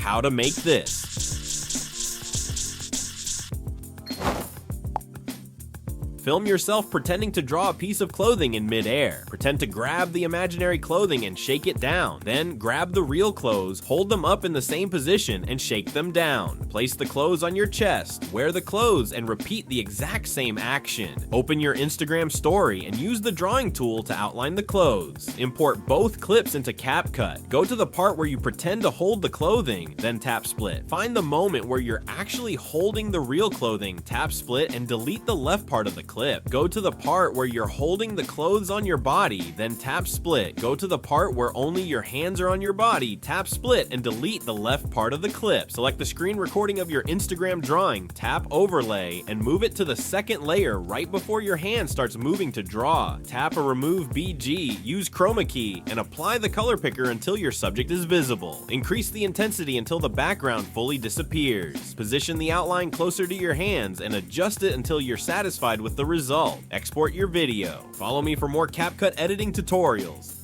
how to make this. Film yourself pretending to draw a piece of clothing in mid-air. Pretend to grab the imaginary clothing and shake it down. Then grab the real clothes, hold them up in the same position, and shake them down. Place the clothes on your chest, wear the clothes, and repeat the exact same action. Open your Instagram story and use the drawing tool to outline the clothes. Import both clips into Capcut. Go to the part where you pretend to hold the clothing, then tap split. Find the moment where you're actually holding the real clothing, tap split, and delete the left part of the clip. Go to the part where you're holding the clothes on your body, then tap split. Go to the part where only your hands are on your body, tap split, and delete the left part of the clip. Select the screen recording of your Instagram drawing, tap overlay, and move it to the second layer right before your hand starts moving to draw. Tap or remove BG, use chroma key, and apply the color picker until your subject is visible. Increase the intensity until the background fully disappears. Position the outline closer to your hands and adjust it until you're satisfied with the result. Export your video. Follow me for more CapCut editing tutorials.